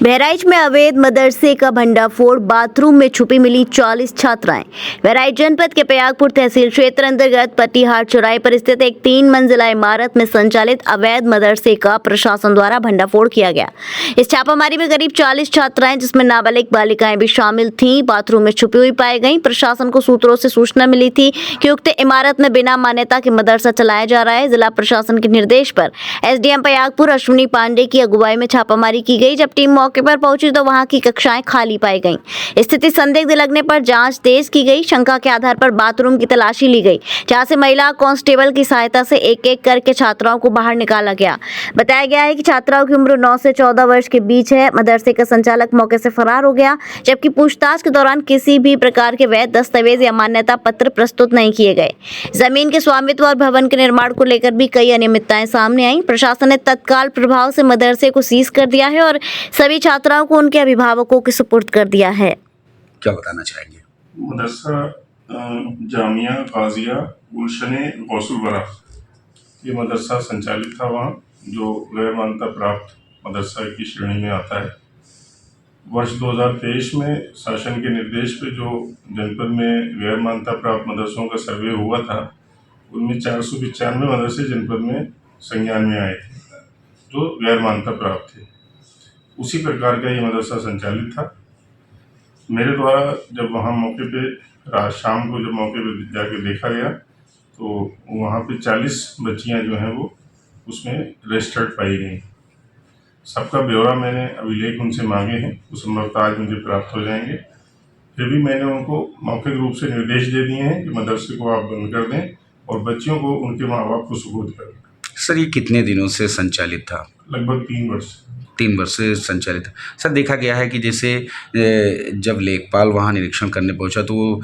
बहराइच में अवैध मदरसे का भंडाफोड़, बाथरूम में छुपी मिली 40 छात्राएं। बहराइच जनपद के प्रयागपुर तहसील क्षेत्र अंतर्गत पट्टीहार चौराहे पर स्थित एक 3 मंजिला इमारत में संचालित अवैध मदरसे का प्रशासन द्वारा भंडाफोड़ किया गया। इस छापामारी में करीब 40 छात्राएं, जिसमें नाबालिग बालिकाएं भी शामिल थीं, बाथरूम में छुपी हुई पाई गईं। प्रशासन को सूत्रों से सूचना मिली थी कि उक्त इमारत में बिना मान्यता के मदरसा चलाया जा रहा है। जिला प्रशासन के निर्देश पर एसडीएम प्रयागपुर अश्विनी पांडे की अगुवाई में छापामारी की गई। जब टीम मौके पर पहुंची तो वहां की कक्षाएं खाली पाई गईं। स्थिति संदिग्ध लगने पर जांच तेज की गई। शंका के आधार पर बाथरूम की तलाशी ली गई, जहां से महिला कांस्टेबल की सहायता से एक-एक करके छात्राओं को बाहर निकाला गया। बताया गया है कि छात्राओं की उम्र 9 से 14 वर्ष के बीच है। मदरसे का संचालक मौके से फरार हो गया, जबकि पूछताछ के दौरान किसी भी प्रकार के वैध दस्तावेज या मान्यता पत्र प्रस्तुत नहीं किए गए। जमीन के स्वामित्व और भवन के निर्माण को लेकर भी कई अनियमितताएं सामने आई। प्रशासन ने तत्काल प्रभाव से मदरसे को सीज कर दिया है और सभी छात्राओं को उनके अभिभावकों के सुपुर्द कर दिया है। क्या बताना चाहेंगे? मदरसा जामिया गाजिया गुलशने गौसुलवरा ये मदरसा संचालित था वहाँ, जो गैर मान्यता प्राप्त मदरसा की श्रेणी में आता है। वर्ष 2023 में शासन के निर्देश पे जो जनपद में गैर मान्यता प्राप्त मदरसों का सर्वे हुआ था, उनमें 495 मदरसे जनपद में संज्ञान में आए थे जो गैर मान्यता प्राप्त थे। उसी प्रकार का ये मदरसा संचालित था। मेरे द्वारा जब वहाँ मौके पे रात शाम को जब मौके पे जाके देखा गया तो वहाँ पे 40 बच्चियाँ जो हैं वो उसमें रजिस्टर्ड पाई गई। सबका ब्यौरा मैंने अभिलेख उनसे मांगे हैं, वो संभवतः आज मुझे प्राप्त हो जाएंगे। फिर भी मैंने उनको मौखिक रूप से निर्देश दे दिए हैं कि मदरसे को आप बंद कर दें और बच्चियों को उनके माँ बाप को सुपुर्द कर दें। सर, ये कितने दिनों से संचालित था? लगभग 3 वर्ष। 3 वर्ष से संचालित है। सर, देखा गया है कि जैसे जब लेखपाल वहाँ निरीक्षण करने पहुंचा तो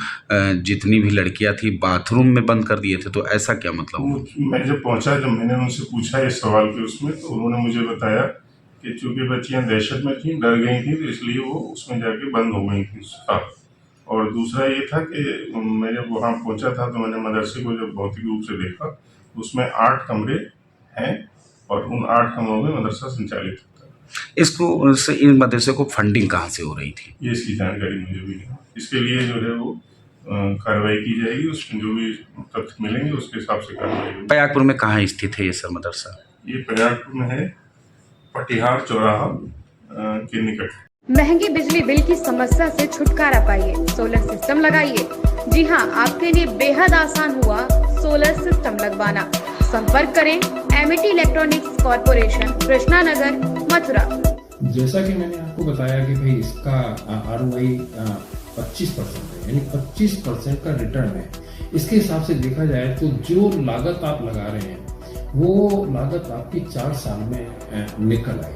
जितनी भी लड़कियां थी बाथरूम में बंद कर दिए थे, तो ऐसा क्या मतलब? मैं जब पहुंचा, जब मैंने उनसे पूछा इस सवाल के उसमें, तो उन्होंने मुझे बताया कि चूँकि बच्चियां दहशत में थीं, डर गई थी, तो इसलिए वो उसमें जाके बंद हो गई थी। और दूसरा ये था कि मैं जब वहाँ पहुँचा था तो मैंने मदरसे को जब भौतिक रूप से देखा, उसमें 8 कमरे हैं और उन 8 कमरों में मदरसा संचालित होता है। इसको इन मदरसे को फंडिंग कहाँ से हो रही थी? ये इसकी जानकारी मुझे भी नहीं। इसके लिए जो है वो कार्रवाई की जाएगी, उसमें जो भी तथ्य मिलेंगे उसके हिसाब से कार्रवाई होगी। प्रयागपुर में कहाँ स्थित है ये सर मदरसा? ये प्रयागपुर में है, पट्टीहार चौराहा के निकट। महंगी बिजली बिल की समस्या से छुटकारा पाइए, सोलर सिस्टम लगाइए। जी हां, आपके लिए बेहद आसान हुआ सोलर सिस्टम लगवाना। संपर्क करें Amity electronics corporation, Krishna Nagar, Mathura. जैसा कि मैंने आपको बताया कि भाई इसका ROI 25% है, यानी 25% का रिटर्न है। इसके हिसाब से देखा जाए तो जो लागत आप लगा रहे हैं वो लागत आपकी 4 साल में निकल आएगी।